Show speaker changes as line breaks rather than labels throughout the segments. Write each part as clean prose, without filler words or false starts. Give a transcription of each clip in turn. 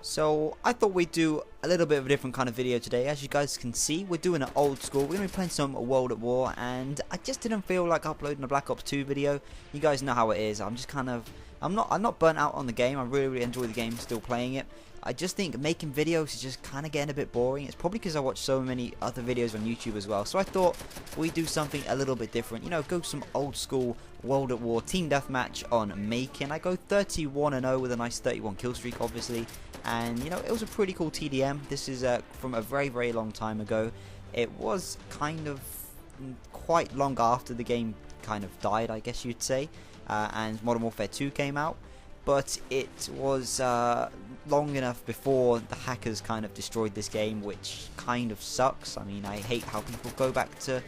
So I thought we'd do a little bit of a different kind of video today. As you guys can see, we're doing it old school. We're going to be playing some World at War, and I just didn't feel like uploading a Black Ops 2 video. You guys know how it is. I'm just kind of, I'm not burnt out on the game. I really enjoy the game, still playing it. I just think making videos is just kind of getting a bit boring. It's probably because I watch so many other videos on YouTube as well. So I thought we'd do something a little bit different. You know, go some old school World at War team deathmatch on Macon. I go 31-0 with a nice 31 kill streak, obviously. And you know, it was a pretty cool TDM. This is from a very long time ago. It was kind of quite long after the game kind of died, I guess you'd say, and Modern Warfare 2 came out. But it was long enough before the hackers kind of destroyed this game, which kind of sucks. I mean, I hate how people go back to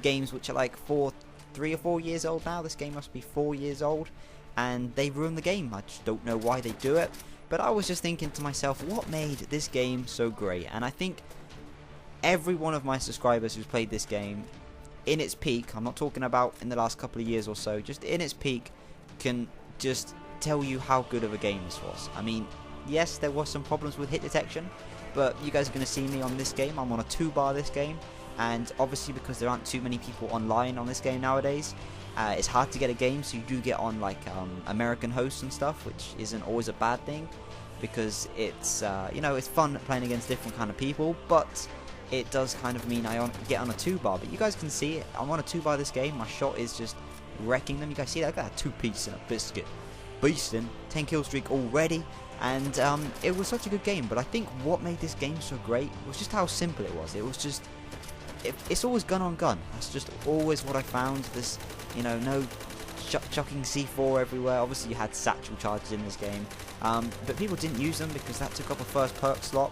games which are like 3 or 4 years old now. This game must be 4 years old, and they ruined the game. I just don't know why they do it. But I was just thinking to myself, what made this game so great? And I think every one of my subscribers who's played this game, in its peak, I'm not talking about in the last couple of years or so, just in its peak, can just tell you how good of a game this was. I mean, yes, there was some problems with hit detection, but you guys are going to see me on this game. I'm on a 2-bar this game, and obviously because there aren't too many people online on this game nowadays, it's hard to get a game, so you do get on like American hosts and stuff, which isn't always a bad thing, because it's you know, it's fun playing against different kind of people, but it does kind of mean I get on a 2-bar. But you guys can see it, I'm on a 2-bar this game. My shot is just wrecking them. You guys see that? I got a 2-piece and a biscuit. Beasting, 10 kill streak already, and it was such a good game. But I think what made this game so great was just how simple it was. It was just, it's always gun on gun. That's just always what I found. This, you know, no chucking C4 everywhere. Obviously you had satchel charges in this game, but people didn't use them because that took up a first perk slot.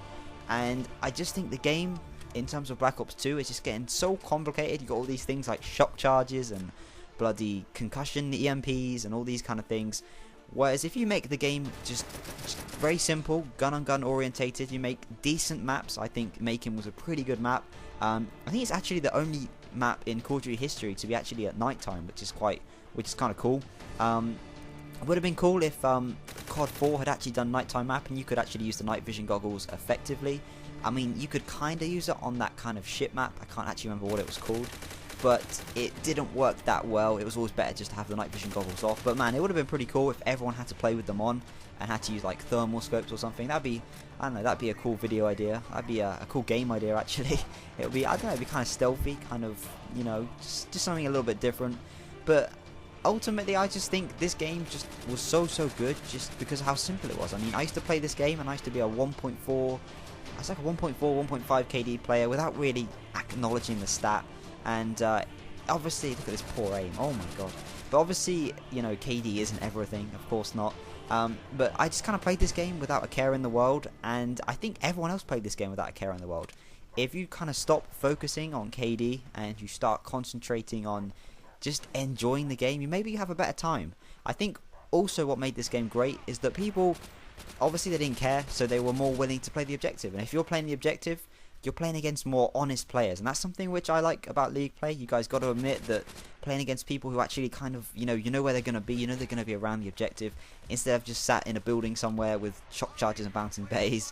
And I just think the game, in terms of Black Ops 2, is just getting so complicated. You got all these things like shock charges and bloody concussion EMPs and all these kind of things. Whereas if you make the game just very simple, gun on gun orientated, you make decent maps. I think Macon was a pretty good map. I think it's actually the only map in Call of Duty history to be actually at nighttime, which is kind of cool. It would have been cool if COD 4 had actually done nighttime map and you could actually use the night vision goggles effectively. I mean, you could kind of use it on that kind of ship map. I can't actually remember what it was called, but it didn't work that well. It was always better just to have the night vision goggles off. But man, it would have been pretty cool if everyone had to play with them on and had to use like thermal scopes or something. That'd be, I don't know, that'd be a cool video idea. That'd be a cool game idea actually. It would be, I don't know, it'd be kind of stealthy, kind of, you know, just something a little bit different. But ultimately, I just think this game just was so good just because of how simple it was. I mean, I used to play this game and I used to be a 1.4, I was like a 1.4, 1.5 KD player without really acknowledging the stat. And obviously, look at this poor aim, oh my god. But obviously, you know, KD isn't everything, of course not. But I just kind of played this game without a care in the world, and I think everyone else played this game without a care in the world. If you kind of stop focusing on KD and you start concentrating on just enjoying the game, you maybe have a better time. I think also what made this game great is that people, obviously they didn't care, so they were more willing to play the objective. And if you're playing the objective, you're playing against more honest players, and that's something which I like about League play. You guys got to admit that playing against people who actually kind of, you know where they're going to be, you know they're going to be around the objective, instead of just sat in a building somewhere with shock charges and bouncing bays,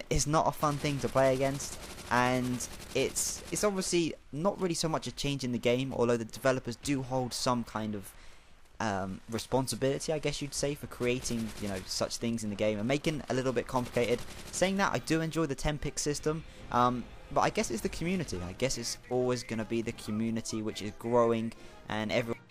is not a fun thing to play against. And it's obviously not really so much a change in the game, although the developers do hold some kind of responsibility, I guess you'd say, for creating, you know, such things in the game and making it a little bit complicated. Saying that, I do enjoy the 10-pick system, but I guess it's the community. I guess it's always going to be the community which is growing, and everyone